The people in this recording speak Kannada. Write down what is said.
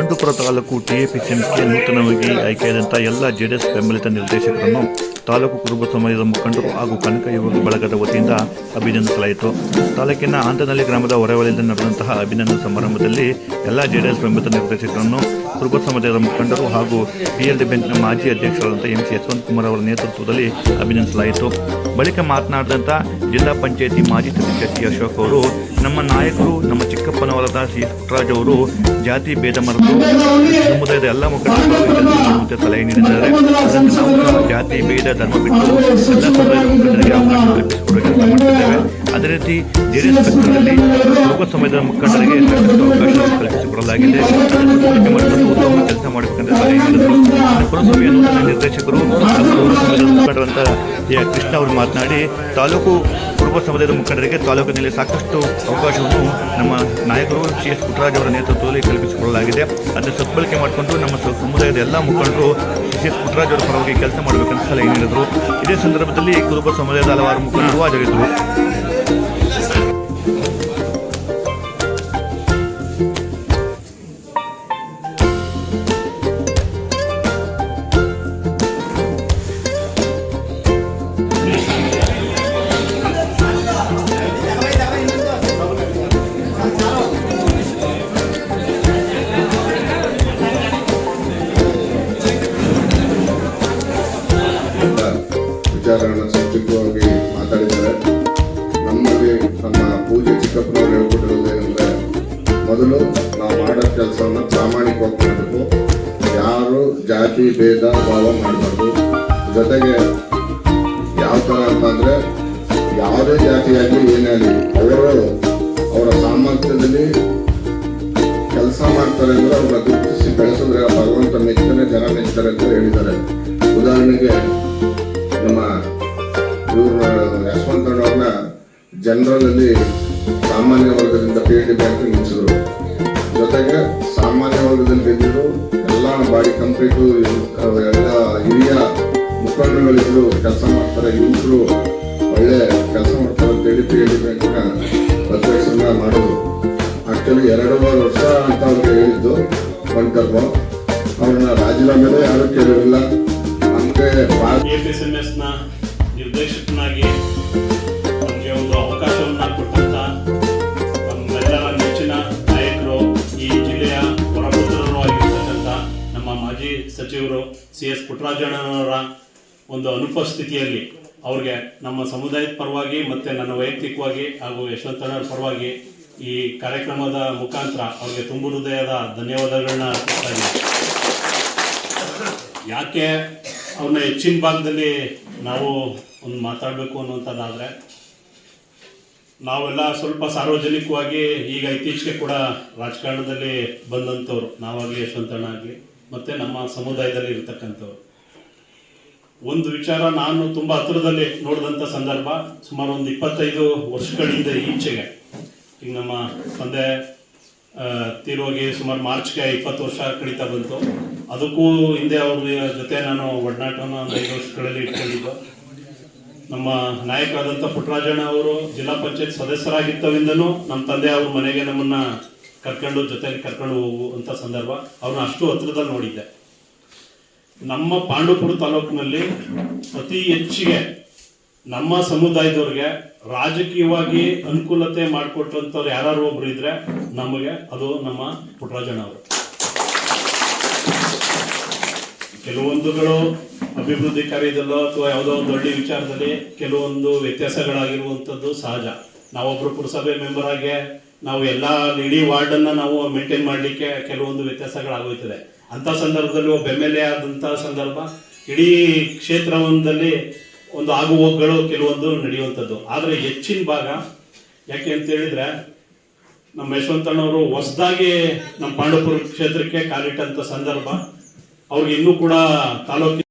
ಪಾಂಡುಪುರ ತಾಲೂಕು ಟಿಎಪಿಸಿಎಂಗೆ ನೂತನವಾಗಿ ಆಯ್ಕೆಯಾದಂಥ ಎಲ್ಲ ಜೆಡಿಎಸ್ ಬೆಂಬಲಿತ ನಿರ್ದೇಶಕರನ್ನು ತಾಲೂಕು ಕುರುಬ ಸಮಾಜದ ಮುಖಂಡರು ಹಾಗೂ ಕನಕ ಯುವಕ ಬಳಗದ ವತಿಯಿಂದ ಅಭಿನಂದಿಸಲಾಯಿತು. ತಾಲೂಕಿನ ಆಂತನಹಳ್ಳಿ ಗ್ರಾಮದ ಹೊರವಲಯದಲ್ಲಿ ನಡೆದಂತಹ ಅಭಿನಂದನಾ ಸಮಾರಂಭದಲ್ಲಿ ಎಲ್ಲ ಜೆಡಿಎಸ್ ಬೆಂಬಲಿತ ನಿರ್ದೇಶಕರನ್ನು ಕುರುಬ ಸಮಾಜದ ಮುಖಂಡರು ಹಾಗೂ PLD ಬ್ಯಾಂಕ್ನ ಮಾಜಿ ಅಧ್ಯಕ್ಷರಾದಂಥ MC ಯಶವಂತಕುಮಾರ್ ಅವರ ನೇತೃತ್ವದಲ್ಲಿ ಅಭಿನಂದಿಸಲಾಯಿತು. ಬಳಿಕ ಮಾತನಾಡಿದಂಥ ಜಿಲ್ಲಾ ಪಂಚಾಯಿತಿ ಮಾಜಿ ಸದಸ್ಯ ಸಿ ಅಶೋಕ್ ಅವರು, ನಮ್ಮ ನಾಯಕರು ನಮ್ಮ ಚಿಕ್ಕಪ್ಪನವರದ ಸಿ ಪುಟ್ಟರಾಜ್ ಅವರು ಜಾತಿ ಭೇದ ಮರೆತು ಸಮುದಾಯದ ಎಲ್ಲ ಮುಖಂಡರು ಮಾಡುವಂತೆ ಸಲಹೆ ನೀಡಿದ್ದಾರೆ. ನಾವು ಜಾತಿ ಭೇದ ಧರ್ಮ ಬಿಟ್ಟು ಎಲ್ಲ ಸಮುದಾಯದ ಮುಖಂಡರಿಗೆ ಅವಕಾಶ ಕಲ್ಪಿಸಿಕೊಡುವ ಕೆಲಸ ಮಾಡುತ್ತಿದ್ದೇವೆ. ಅದೇ ರೀತಿ ಜೆಡಿಎಸ್ ಪಕ್ಷದಲ್ಲಿ ಕುರುಬ ಸಮಾಜದ ಮುಖಂಡರಿಗೆ ಸಾಕಷ್ಟು ಅವಕಾಶ ಕಲ್ಪಿಸಿಕೊಡಲಾಗಿದೆ. ಉತ್ತಮ ಕೆಲಸ ಮಾಡಬೇಕೆಂದು ಸಲಹೆ ನೀಡಿದರು. ಪುರಸಭೆಯ ನೂತನ ನಿರ್ದೇಶಕರು ಮುಖಂಡರಂತ ಕೃಷ್ಣ ಅವರು ಮಾತನಾಡಿ, ತಾಲೂಕು ಕುರುಬ ಸಮಾಜದ ಮುಖಂಡರಿಗೆ ತಾಲೂಕಿನಲ್ಲಿ ಸಾಕಷ್ಟು ಅವಕಾಶವನ್ನು ನಮ್ಮ ನಾಯಕರು CS ಪುಟ್ಟರಾಜ್ ಅವರ ನೇತೃತ್ವದಲ್ಲಿ ಕಲ್ಪಿಸಿಕೊಳ್ಳಲಾಗಿದೆ. ಅದನ್ನು ಸದ್ಬಳಕೆ ಮಾಡಿಕೊಂಡು ನಮ್ಮ ಸಮುದಾಯದ ಎಲ್ಲ ಮುಖಂಡರು CS ಪುಟ್ಟರಾಜ್ ಅವರ ಪರವಾಗಿ ಕೆಲಸ ಮಾಡಬೇಕಂತ ಸಲಹೆ ನೀಡಿದರು. ಇದೇ ಸಂದರ್ಭದಲ್ಲಿ ಕುರುಬ ಸಮಾಜದ ಹಲವಾರು ಮುಖಂಡರು ಹಾಜರಿದ್ದರು. ವಿಚಾರಗಳನ್ನು ಸಂಕ್ಷಿಪ್ತವಾಗಿ ಮಾತಾಡಿದ್ದಾರೆ. ನಮ್ಮಲ್ಲಿ ನಮ್ಮ ಪೂಜೆ ಚಿಕ್ಕಪ್ಪನವರು ಹೇಳ್ಕೊಟ್ಟಿರೋದೇನೆಂದರೆ, ಮೊದಲು ನಾವು ಮಾಡೋ ಕೆಲಸವನ್ನು ಪ್ರಾಮಾಣಿಕವಾಗಿ ಮಾಡಬೇಕು. ಯಾರು ಜಾತಿ ಭೇದ ಭಾವ ಮಾಡಬಾರ್ದು. ಜೊತೆಗೆ ಯಾವ ಥರ ಅಂತಂದರೆ, ಯಾವುದೇ ಜಾತಿಯಾಗಲಿ ಏನೇ ಆಗಲಿ ಅವರ ಸಾಮರ್ಥ್ಯದಲ್ಲಿ ಕೆಲಸ ಮಾಡ್ತಾರೆ ಅಂದರೆ ಅವ್ರನ್ನ ಗುರುತಿಸಿ ಬೆಳೆಸಿದ್ರೆ ಭಗವಂತ ಮೆಚ್ತಾನೆ, ಜನ ಮೆಚ್ತಾರೆ ಅಂತ ಹೇಳಿದ್ದಾರೆ. ಉದಾಹರಣೆಗೆ ನಮ್ಮ ಯಶವಂತಣ್ಣವ್ರನ್ನ ಜನರಲ್ ಸಾಮಾನ್ಯ ವರ್ಗದಿಂದ PLD ಬ್ಯಾಂಕ್ ನಿಲ್ಲಿಸಿದ್ರು. ಜೊತೆಗೆ ಸಾಮಾನ್ಯ ವರ್ಗದಲ್ಲಿ ಗೆದ್ದಿದ್ರು ಎಲ್ಲ ಬಾಡಿ ಕಂಪ್ಲೀಟು ಎಲ್ಲ ಹಿರಿಯ ಮುಖಂಡರುಗಳಿದ್ರು, ಕೆಲಸ ಮಾಡ್ತಾರೆ, ಯುವಕರು ಒಳ್ಳೆ ಕೆಲಸ ಮಾಡ್ತಾರೆ ಅಂತೇಳಿ PLD ಬ್ಯಾಂಕ್ನ ಅಧ್ಯಕ್ಷರನ್ನ ಮಾಡಿದ್ರು. ಆಕ್ಚುಲಿ 2.5 ವರ್ಷ ಅಂತ ಅವ್ರಿಗೆ ಹೇಳಿದ್ದು ಒಂದು ಟರ್ಮ್. ಅವ್ರನ್ನ ರಾಜೀನಾಮೆನೇ ಯಾರು ಕೇಳಿರಲಿಲ್ಲ. TFSMS ನಿರ್ದೇಶಕನಾಗಿ ನಮಗೆ ಒಂದು ಅವಕಾಶವನ್ನು ಕೊಟ್ಟಂತ ನಮ್ಮೆಲ್ಲರ ನೆಚ್ಚಿನ ನಾಯಕರು, ಈ ಜಿಲ್ಲೆಯ ಹೊರಪುತ್ರರು ಆಗಿರ್ತಕ್ಕಂಥ ನಮ್ಮ ಮಾಜಿ ಸಚಿವರು CS ಪುಟ್ಟರಾಜಣ್ಣನವರ ಒಂದು ಅನುಪಸ್ಥಿತಿಯಲ್ಲಿ ಅವ್ರಿಗೆ ನಮ್ಮ ಸಮುದಾಯದ ಪರವಾಗಿ ಮತ್ತು ನನ್ನ ವೈಯಕ್ತಿಕವಾಗಿ ಹಾಗೂ ಯಶವಂತಣ್ಣರ ಪರವಾಗಿ ಈ ಕಾರ್ಯಕ್ರಮದ ಮುಖಾಂತರ ಅವ್ರಿಗೆ ತುಂಬು ಹೃದಯದ ಧನ್ಯವಾದಗಳನ್ನ ಅರ್ಪಿಸ್ತಾ ಇದ್ದೀನಿ. ಯಾಕೆ ಅವ್ರನ್ನ ಹೆಚ್ಚಿನ ಭಾಗದಲ್ಲಿ ನಾವು ಒಂದು ಮಾತಾಡಬೇಕು ಅನ್ನುವಂಥದ್ದಾದರೆ, ನಾವೆಲ್ಲ ಸ್ವಲ್ಪ ಸಾರ್ವಜನಿಕವಾಗಿ ಈಗ ಇತ್ತೀಚೆಗೆ ಕೂಡ ರಾಜಕಾರಣದಲ್ಲಿ ಬಂದಂಥವ್ರು, ನಾವಾಗಲಿ ಯಶವಂತಣ್ಣ ಆಗಲಿ ಮತ್ತು ನಮ್ಮ ಸಮುದಾಯದಲ್ಲಿ ಇರ್ತಕ್ಕಂಥವ್ರು. ಒಂದು ವಿಚಾರ ನಾನು ತುಂಬ ಹತ್ತಿರದಲ್ಲಿ ನೋಡಿದಂಥ ಸಂದರ್ಭ, ಸುಮಾರು ಒಂದು 25 ವರ್ಷಗಳಿಂದ ಈಚೆಗೆ, ಈಗ ನಮ್ಮ ತಂದೆ ತೀರೋಗಿ ಸುಮಾರು ಮಾರ್ಚ್ಗೆ 20 ವರ್ಷ ಕಳೀತಾ ಬಂತು. ಅದಕ್ಕೂ ಹಿಂದೆ ಅವ್ರ ಜೊತೆ ನಾನು ಒಡನಾಟವನ್ನು ಒಂದು 5 ವರ್ಷಗಳಲ್ಲಿ ಇಟ್ಕೊಂಡಿದ್ದು. ನಮ್ಮ ನಾಯಕರಾದಂಥ ಪುಟ್ಟರಾಜಣ್ಣ ಅವರು ಜಿಲ್ಲಾ ಪಂಚಾಯತ್ ಸದಸ್ಯರಾಗಿದ್ದವಿಂದನೂ ನಮ್ಮ ತಂದೆ ಅವ್ರ ಮನೆಗೆ ನಮ್ಮನ್ನು ಜೊತೆಗೆ ಕರ್ಕೊಂಡು ಹೋಗುವಂಥ ಸಂದರ್ಭ, ಅವ್ರನ್ನ ಅಷ್ಟು ಹತ್ರದಲ್ಲಿ ನೋಡಿದ್ದೆ. ನಮ್ಮ ಪಾಂಡುಪುರ ತಾಲೂಕಿನಲ್ಲಿ ಅತಿ ಹೆಚ್ಚಿಗೆ ನಮ್ಮ ಸಮುದಾಯದವ್ರಿಗೆ ರಾಜಕೀಯವಾಗಿ ಅನುಕೂಲತೆ ಮಾಡಿಕೊಟ್ಟಂಥವ್ರು ಯಾರು ಒಬ್ರು ಇದ್ರೆ ನಮಗೆ ಅದು ನಮ್ಮ ಪುಟ್ಟರಾಜಣ್ಣ ಅವರು. ಕೆಲವೊಂದುಗಳು ಅಭಿವೃದ್ಧಿ ಕಾರ್ಯದಲ್ಲೋ ಅಥವಾ ಯಾವುದೋ ಒಂದು ಹಳ್ಳಿ ವಿಚಾರದಲ್ಲಿ ಕೆಲವೊಂದು ವ್ಯತ್ಯಾಸಗಳಾಗಿರುವಂಥದ್ದು ಸಹಜ. ನಾವೊಬ್ರು ಪುರಸಭೆ ಮೆಂಬರ್ ಆಗಿ ನಾವು ಎಲ್ಲ ಇಡೀ ವಾರ್ಡನ್ನು ನಾವು ಮೇಂಟೈನ್ ಮಾಡಲಿಕ್ಕೆ ಕೆಲವೊಂದು ವ್ಯತ್ಯಾಸಗಳಾಗೋಯ್ತದೆ. ಅಂಥ ಸಂದರ್ಭದಲ್ಲಿ ಒಬ್ಬ MLA ಆದಂಥ ಸಂದರ್ಭ, ಇಡೀ ಕ್ಷೇತ್ರವೊಂದಲ್ಲಿ ಒಂದು ಆಗುಹೋಗುಗಳು ಕೆಲವೊಂದು ನಡೆಯುವಂಥದ್ದು. ಆದರೆ ಹೆಚ್ಚಿನ ಭಾಗ ಯಾಕೆ ಅಂತ ಹೇಳಿದ್ರೆ, ನಮ್ಮ ಯಶವಂತಣ್ಣವರು ಹೊಸದಾಗಿ ನಮ್ಮ ಪಾಂಡುಪುರ ಕ್ಷೇತ್ರಕ್ಕೆ ಕಾಲಿಟ್ಟಂಥ ಸಂದರ್ಭ, ಅವ್ರಿಗೆ ಇನ್ನೂ ಕೂಡ ತಾಲೂಕಿನ